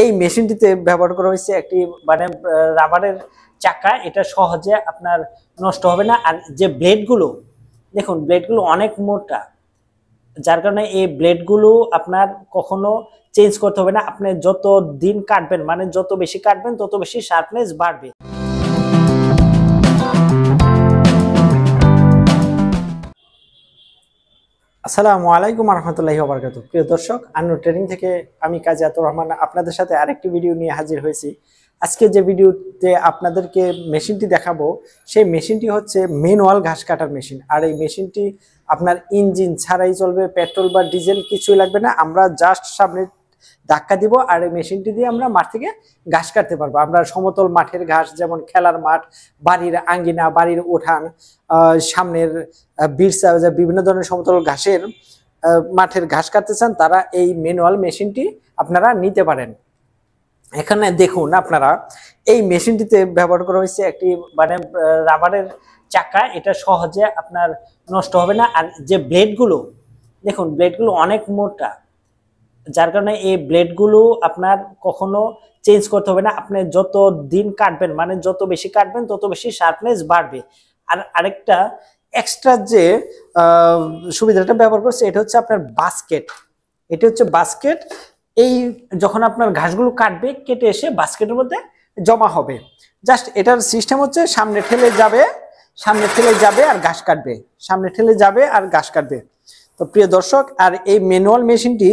এই মেশিনটিতে ব্যবহার করা হয়েছে একটি মানে রাবারের চাকা। এটা সহজে আপনার নষ্ট হবে না। আর যে ব্লেডগুলো দেখুন, ব্লেডগুলো অনেক মোটা, যার কারণে এই ব্লেডগুলো আপনার কখনো চেঞ্জ করতে হবে না। আপনি যত দিন কাটবেন, মানে যত বেশি কাটবেন তত বেশি শার্পনেস বাড়বে। আসসালামু আলাইকুম রহমতুল্লাহি ওয়া বারাকাতুহু। প্রিয় দর্শক, আন্নুর ট্রেনিং থেকে আমি কাজী আতুর রহমান আপনাদের সাথে আরেকটি ভিডিও নিয়ে হাজির হয়েছি। আজকে যে ভিডিওতে আপনাদেরকে মেশিনটি দেখাবো, সেই মেশিনটি হচ্ছে ম্যানুয়াল ঘাস কাটার মেশিন। আর এই মেশিনটি আপনার ইঞ্জিন ছাড়াই চলবে, পেট্রোল বা ডিজেল কিছুই লাগবে না। আমরা জাস্ট সামনে ধাক্কা দিব আর এই মেশিনটি দিয়ে আমরা মাঠ থেকে ঘাস কাটতে পারবো। আমরা সমতল মাঠের ঘাস, যেমন খেলার মাঠ, বাড়ির আঙ্গিনা, বাড়ির উঠান, সামনের বিরসা, বিভিন্ন ধরনের সমতল ঘাসের মাঠের ঘাস কাটতে চান, তারা এই ম্যানুয়াল মেশিনটি আপনারা নিতে পারেন। এখানে দেখুন, আপনারা এই মেশিনটিতে ব্যবহার করা হয়েছে একটি মানে রাবারের চাকা। এটা সহজে আপনার নষ্ট হবে না। আর যে ব্লেডগুলো দেখুন, ব্লেডগুলো অনেক মোটা, যার কারণে এই ব্লেডগুলো আপনার কখনো চেঞ্জ করতে হবে না। আপনি যত দিন কাটবেন, মানে যত বেশি কাটবেন তত বেশি শার্পনেস বাড়বে। আর আরেকটা এক্সট্রা যে সুবিধাটা ব্যবহার করছে, এটা হচ্ছে আপনার বাস্কেট। এটা হচ্ছে বাস্কেট। এই যখন আপনার ঘাসগুলো কাটবে, কেটে এসে বাস্কেটের মধ্যে জমা হবে। জাস্ট এটার সিস্টেম হচ্ছে সামনে ঠেলে যাবে, সামনে ঠেলে যাবে আর ঘাস কাটবে, সামনে ঠেলে যাবে আর ঘাস কাটবে। তো প্রিয় দর্শক, আর এই ম্যানুয়াল মেশিনটি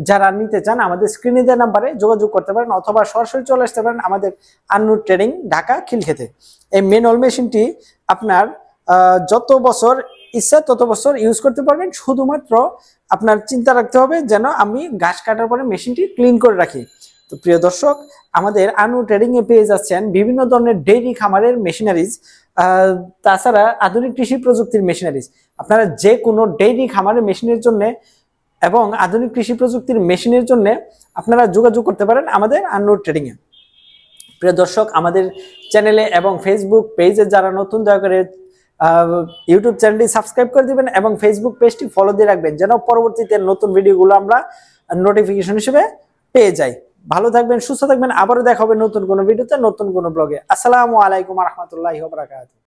যারা নিতে চান, আমাদের স্ক্রিনে দেওয়া নাম্বারে যোগাযোগ করতে পারেন, অথবা সরাসরি চলে আসতে পারেন আমাদের আন্নুর ট্রেনিং, ঢাকা খিলক্ষেতে। এই ম্যানুয়াল মেশিনটি আপনার যত বছর ইচ্ছা তত বছর ইউজ করতে পারবেন। শুধুমাত্র আপনার চিন্তা রাখতে হবে যেন আমি ঘাস কাটার পরে মেশিনটি ক্লিন করে রাখি। তো প্রিয় দর্শক, আমাদের আন্নুর ট্রেডিং এ পেয়ে যাচ্ছেন বিভিন্ন ধরনের ডেইরি খামারের মেশিনারিজ, তাছাড়া আধুনিক কৃষি প্রযুক্তির মেশিনারিজ। আপনারা যে কোনো ডেইরি খামারের মেশিনের জন্য এবং আধুনিক কৃষি প্রযুক্তির মেশিনের জন্য আপনারা যোগাযোগ করতে পারেন আমাদের আন্নুর ট্রেডিং এ। প্রিয় দর্শক, আমাদের চ্যানেলে এবং ফেসবুক পেজে যারা নতুন, দয়া করে ইউটিউব চ্যানেলটি সাবস্ক্রাইব করে দিবেন এবং ফেসবুক পেজটি ফলো দিয়ে রাখবেন, যেন পরবর্তীতে নতুন ভিডিওগুলো আমরা নোটিফিকেশন হিসেবে পেয়ে যাই। ভালো থাকবেন, সুস্থ থাকবেন। আবারও দেখা হবে নতুন কোনো ভিডিওতে, নতুন কোনো ব্লগে। আসসালামু আলাইকুম রহমতুল্লাহি ওয়া বারাকাতুহু।